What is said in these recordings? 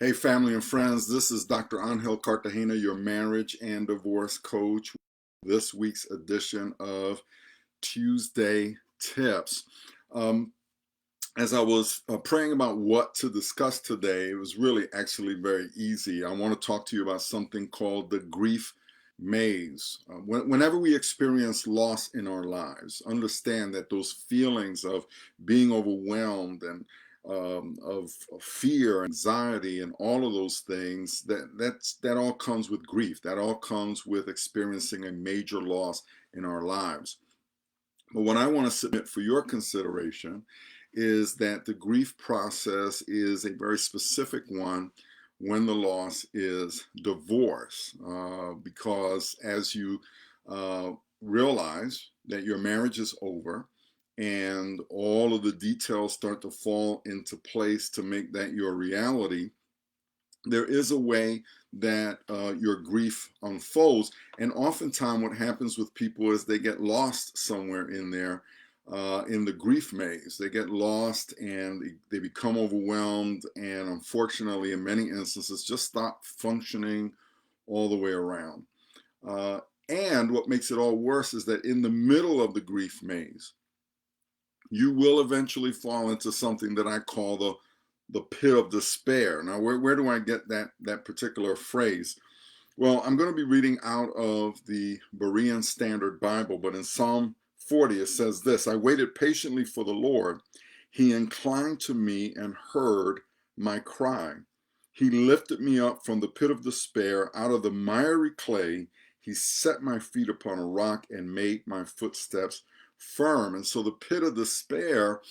Hey, family and friends, this is Dr. Angel Cartagena, your marriage and divorce coach. This week's edition of Tuesday Tips. Um, as I was praying about what to discuss today, it was really actually very easy. I want to talk to you about something called the grief maze. Whenever we experience loss in our lives, understand that those feelings of being overwhelmed and of fear, anxiety, and all of those things, that all comes with grief. That all comes with experiencing a major loss in our lives. But what I want to submit for your consideration is that the grief process is a very specific one when the loss is divorce, because as you uh, realize that your marriage is over and all of the details start to fall into place to make that your reality, there is a way that your grief unfolds. And oftentimes, what happens with people is they get lost somewhere in there in the grief maze. They get lost and they become overwhelmed, and unfortunately, in many instances, just stop functioning all the way around. Uh, and what makes it all worse is that in the middle of the grief maze, you will eventually fall into something that I call the pit of despair. Now, where do I get that particular phrase? Well, I'm going to be reading out of the Berean Standard Bible, but in Psalm 40 it says this: I waited patiently for the Lord. He inclined to me and heard my cry. He lifted me up from the pit of despair, out of the miry clay. He set my feet upon a rock and made my footsteps firm. And so the pit of despair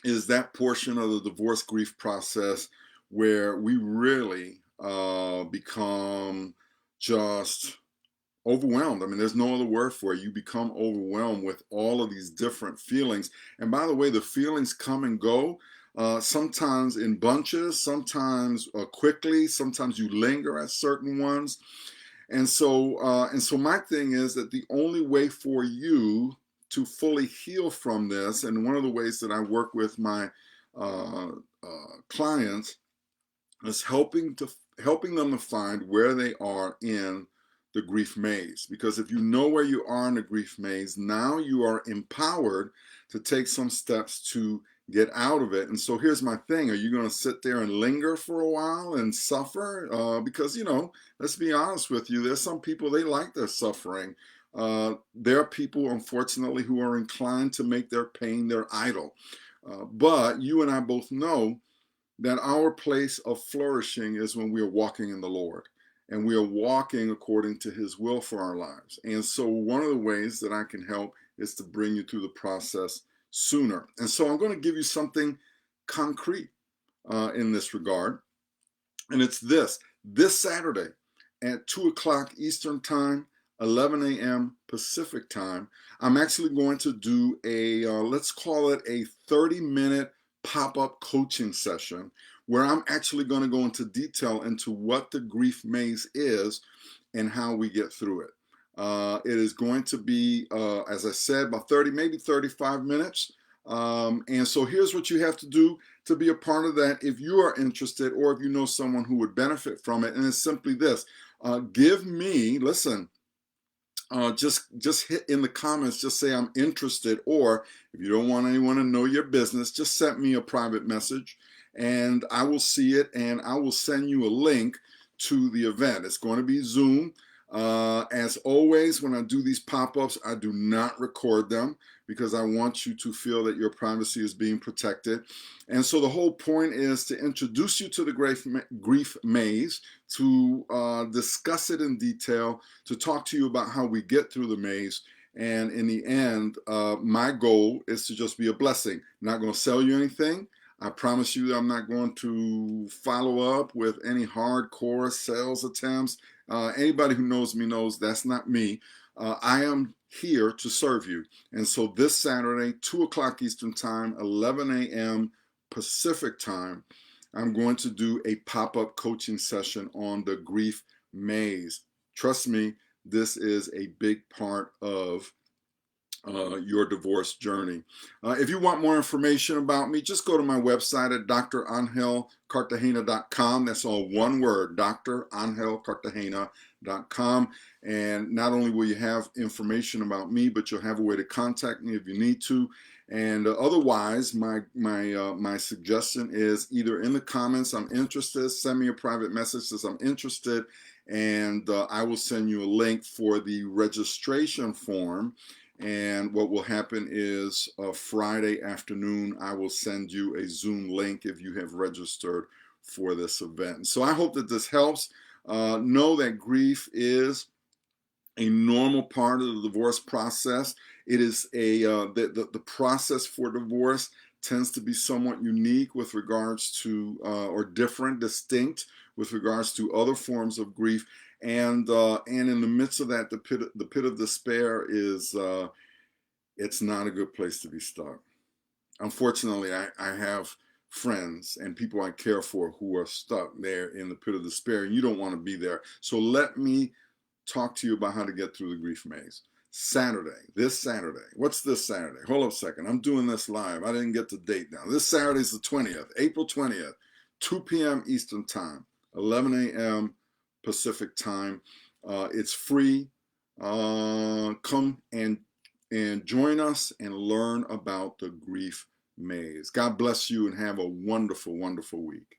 is that portion of the divorce grief process where we really become just overwhelmed. I mean, there's no other word for it. You become overwhelmed with all of these different feelings. And by the way, the feelings come and go. Sometimes in bunches, sometimes quickly, sometimes you linger at certain ones. And so my thing is that the only way for you to fully heal from this, and one of the ways that I work with my clients, is helping them to find where they are in the grief maze. Because if you know where you are in the grief maze, now you are empowered to take some steps to get out of it. And so here's my thing: are you going to sit there and linger for a while and suffer? Because, let's be honest with you, there's some people, they like their suffering. There are people, unfortunately, who are inclined to make their pain their idol. But you and I both know that our place of flourishing is when we are walking in the Lord and we are walking according to His will for our lives. And so one of the ways that I can help is to bring you through the process sooner. And so I'm going to give you something concrete in this regard. And it's this Saturday at 2 o'clock Eastern Time, 11 a.m. Pacific Time, I'm actually going to do let's call it a 30-minute pop-up coaching session where I'm actually going to go into detail into what the grief maze is and how we get through it. It is going to be, as I said, about 30, maybe 35 minutes. And so here's what you have to do to be a part of that if you are interested or if you know someone who would benefit from it. And it's simply this: give me, listen, just hit in the comments, just say I'm interested, or if you don't want anyone to know your business, just send me a private message and I will see it and I will send you a link to the event. It's going to be Zoom. As always, when I do these pop-ups, I do not record them because I want you to feel that your privacy is being protected. And so the whole point is to introduce you to the grief maze, to discuss it in detail, to talk to you about how we get through the maze. And in the end, my goal is to just be a blessing. I'm not going to sell you anything. I promise you that I'm not going to follow up with any hardcore sales attempts. Anybody who knows me knows that's not me. I am here to serve you. And so this Saturday, 2 o'clock Eastern Time, 11 a.m. Pacific Time, I'm going to do a pop-up coaching session on the grief maze. Trust me, this is a big part of your divorce journey. If you want more information about me, just go to my website at drangelcartagena.com. That's all one word, drangelcartagena.com. And not only will you have information about me, but you'll have a way to contact me if you need to. And otherwise, my suggestion is either in the comments, I'm interested, send me a private message, says I'm interested, and I will send you a link for the registration form. And what will happen is Friday afternoon, I will send you a Zoom link if you have registered for this event. So I hope that this helps. Know that grief is a normal part of the divorce process. It is the process for divorce tends to be somewhat unique with regards to or different, distinct with regards to other forms of grief. And in the midst of that, the pit of despair is it's not a good place to be stuck. Unfortunately, I have friends and people I care for who are stuck there in the pit of despair, and you don't want to be there. So let me talk to you about how to get through the grief maze. This Saturday. What's this Saturday? Hold up a second. I'm doing this live. I didn't get the date now. This Saturday is the 20th, April 20th, 2 p.m. Eastern Time, 11 a.m. Pacific Time. It's free. Come and join us and learn about the grief maze. God bless you and have a wonderful, wonderful week.